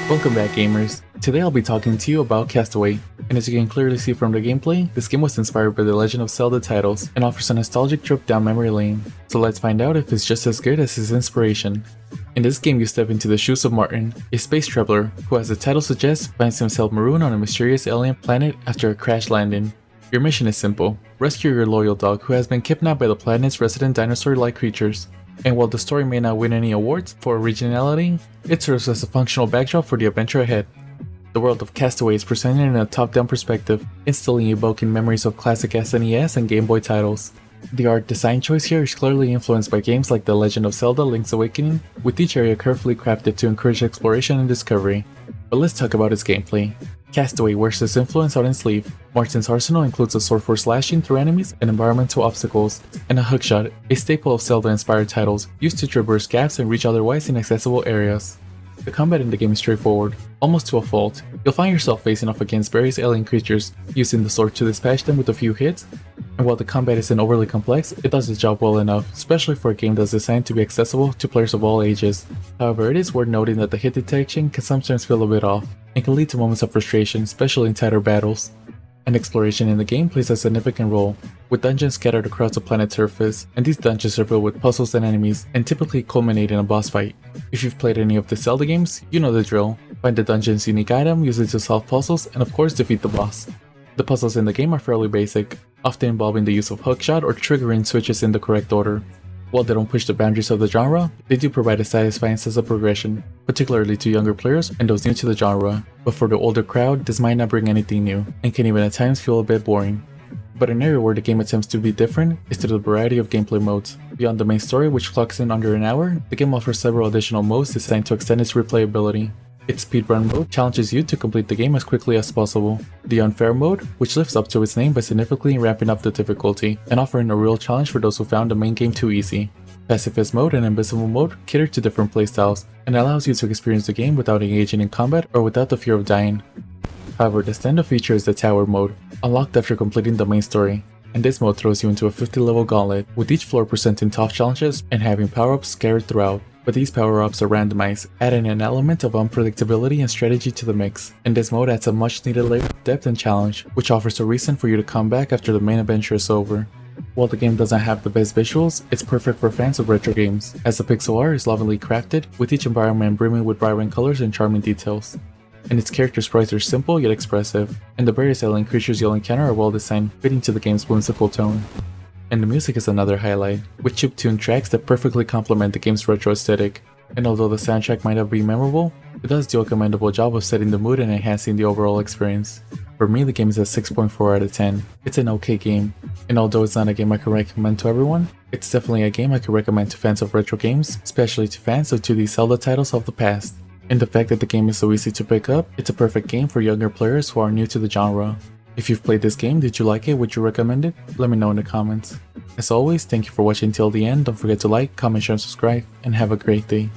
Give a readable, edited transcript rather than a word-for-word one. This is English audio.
Welcome back, gamers. Today I'll be talking to you about Castaway, and as you can clearly see from the gameplay, this game was inspired by the Legend of Zelda titles and offers a nostalgic trip down memory lane. So let's find out if it's just as good as his inspiration. In this game you step into the shoes of Martin, a space traveler who, as the title suggests, finds himself marooned on a mysterious alien planet after a crash landing. Your mission is simple: rescue your loyal dog who has been kidnapped by the planet's resident dinosaur-like creatures. And while the story may not win any awards for originality, it serves as a functional backdrop for the adventure ahead. The world of Castaway is presented in a top-down perspective, instantly evoking memories of classic SNES and Game Boy titles. The art design choice here is clearly influenced by games like The Legend of Zelda: Link's Awakening, with each area carefully crafted to encourage exploration and discovery. But let's talk about its gameplay. Castaway wears this influence on its sleeve. Martin's arsenal includes a sword for slashing through enemies and environmental obstacles, and a hookshot, a staple of Zelda-inspired titles, used to traverse gaps and reach otherwise inaccessible areas. The combat in the game is straightforward, almost to a fault. You'll find yourself facing off against various alien creatures, using the sword to dispatch them with a few hits, and while the combat isn't overly complex, it does its job well enough, especially for a game that's designed to be accessible to players of all ages. However, it is worth noting that the hit detection can sometimes feel a bit off, and can lead to moments of frustration, especially in tighter battles. And exploration in the game plays a significant role, with dungeons scattered across the planet's surface, and these dungeons are filled with puzzles and enemies, and typically culminate in a boss fight. If you've played any of the Zelda games, you know the drill. Find the dungeon's unique item, use it to solve puzzles, and of course defeat the boss. The puzzles in the game are fairly basic, often involving the use of hookshot or triggering switches in the correct order. While they don't push the boundaries of the genre, they do provide a satisfying sense of progression, particularly to younger players and those new to the genre. But for the older crowd, this might not bring anything new, and can even at times feel a bit boring. But an area where the game attempts to be different is through the variety of gameplay modes. Beyond the main story, which clocks in under an hour, the game offers several additional modes designed to extend its replayability. Its speedrun mode challenges you to complete the game as quickly as possible. The unfair mode, which lives up to its name by significantly ramping up the difficulty, and offering a real challenge for those who found the main game too easy. Pacifist mode and invisible mode cater to different playstyles, and allows you to experience the game without engaging in combat or without the fear of dying. However, the standout feature is the tower mode, unlocked after completing the main story, and this mode throws you into a 50-level gauntlet, with each floor presenting tough challenges and having power-ups scattered throughout. But these power-ups are randomized, adding an element of unpredictability and strategy to the mix, and this mode adds a much-needed layer of depth and challenge, which offers a reason for you to come back after the main adventure is over. While the game doesn't have the best visuals, it's perfect for fans of retro games, as the pixel art is lovingly crafted, with each environment brimming with vibrant colors and charming details. And its character sprites are simple yet expressive, and the various alien creatures you'll encounter are well designed, fitting to the game's whimsical tone. And the music is another highlight, with chip-tuned tracks that perfectly complement the game's retro aesthetic. And although the soundtrack might not be memorable, it does do a commendable job of setting the mood and enhancing the overall experience. For me, the game is a 6.4 out of 10. It's an okay game, and although it's not a game I can recommend to everyone, it's definitely a game I can recommend to fans of retro games, especially to fans of 2D Zelda titles of the past. And the fact that the game is so easy to pick up, it's a perfect game for younger players who are new to the genre. If you've played this game, did you like it? Would you recommend it? Let me know in the comments. As always, thank you for watching till the end. Don't forget to like, comment, share, and subscribe, and have a great day.